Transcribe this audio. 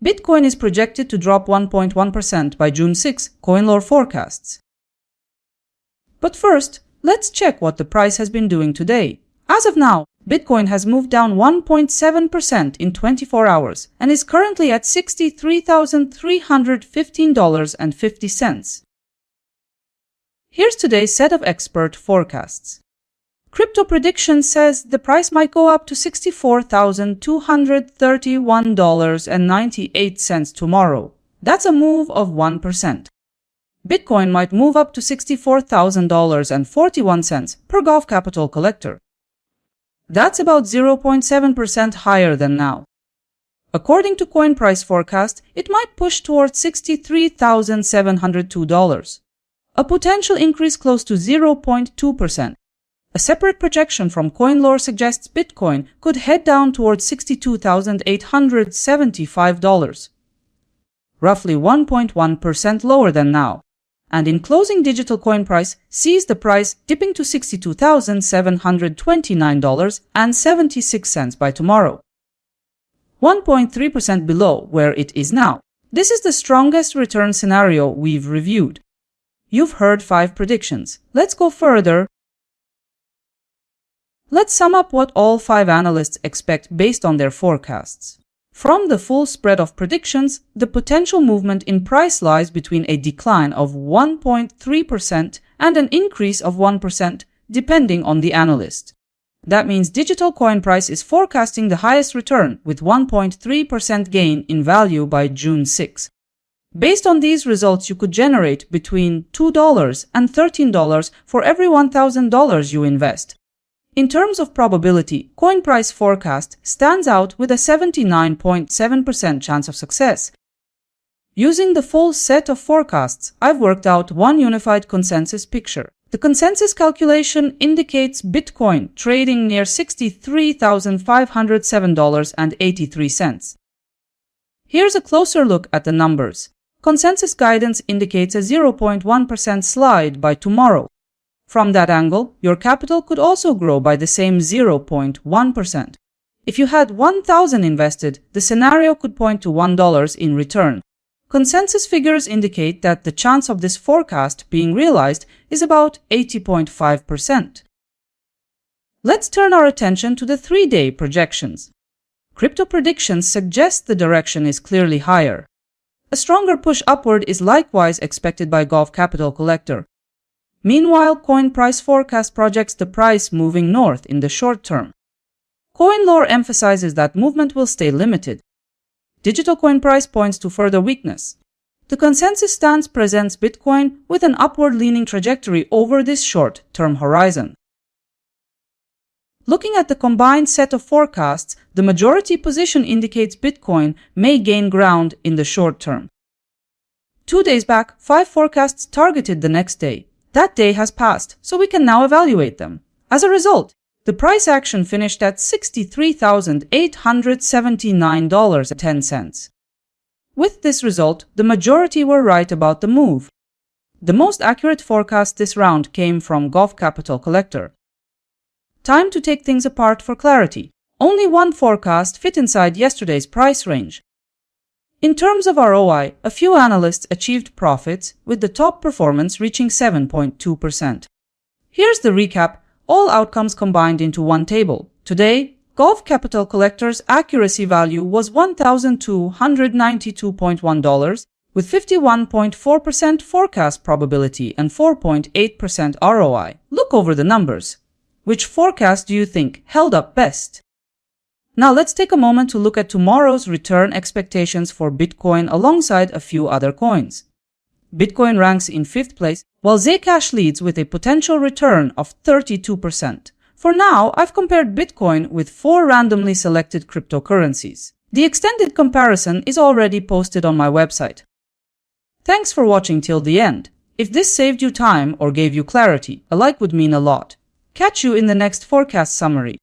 Bitcoin is projected to drop 1.1% by June 6, CoinLore forecasts. But first, let's check what the price has been doing today. As of now, Bitcoin has moved down 1.7% in 24 hours and is currently at $63,315.50. Here's today's set of expert forecasts. Crypto Prediction says the price might go up to $64,231.98 tomorrow. That's a move of 1%. Bitcoin might move up to $64,000.41 per Gulf Capital Collector. That's about 0.7% higher than now. According to Coin Price Forecast, it might push towards $63,702, a potential increase close to 0.2%. A separate projection from CoinLore suggests Bitcoin could head down towards $62,875, roughly 1.1% lower than now. And in closing, digital coin price sees the price dipping to $62,729.76 by tomorrow, 1.3% below where it is now. This is the strongest return scenario we've reviewed. You've heard 5 predictions. Let's go further. Let's sum up what all 5 analysts expect based on their forecasts. From the full spread of predictions, the potential movement in price lies between a decline of 1.3% and an increase of 1%, depending on the analyst. That means digital coin price is forecasting the highest return with 1.3% gain in value by June 6. Based on these results, you could generate between $2 and $13 for every $1,000 you invest. In terms of probability, Coin Price Forecast stands out with a 79.7% chance of success. Using the full set of forecasts, I've worked out one unified consensus picture. The consensus calculation indicates Bitcoin trading near $63,507.83. Here's a closer look at the numbers. Consensus guidance indicates a 0.1% slide by tomorrow. From that angle, your capital could also grow by the same 0.1%. If you had $1,000 invested, the scenario could point to $1 in return. Consensus figures indicate that the chance of this forecast being realized is about 80.5%. Let's turn our attention to the 3-day projections. Crypto predictions suggest the direction is clearly higher. A stronger push upward is likewise expected by Gulf Capital Collector. Meanwhile, Coin Price Forecast projects the price moving north in the short term. CoinLore emphasizes that movement will stay limited. Digital coin price points to further weakness. The consensus stance presents Bitcoin with an upward-leaning trajectory over this short-term horizon. Looking at the combined set of forecasts, the majority position indicates Bitcoin may gain ground in the short term. 2 days back, 5 forecasts targeted the next day. That day has passed, so we can now evaluate them. As a result, the price action finished at $63,879.10. With this result, the majority were right about the move. The most accurate forecast this round came from Gulf Capital Collector. Time to take things apart for clarity. Only one forecast fit inside yesterday's price range. In terms of ROI, a few analysts achieved profits, with the top performance reaching 7.2%. Here's the recap, all outcomes combined into one table. Today, Gulf Capital Collector's accuracy value was $1,292.1, with 51.4% forecast probability and 4.8% ROI. Look over the numbers. Which forecast do you think held up best? Now let's take a moment to look at tomorrow's return expectations for Bitcoin alongside a few other coins. Bitcoin ranks in 5th place, while Zcash leads with a potential return of 32%. For now, I've compared Bitcoin with 4 randomly selected cryptocurrencies. The extended comparison is already posted on my website. Thanks for watching till the end. If this saved you time or gave you clarity, a like would mean a lot. Catch you in the next forecast summary.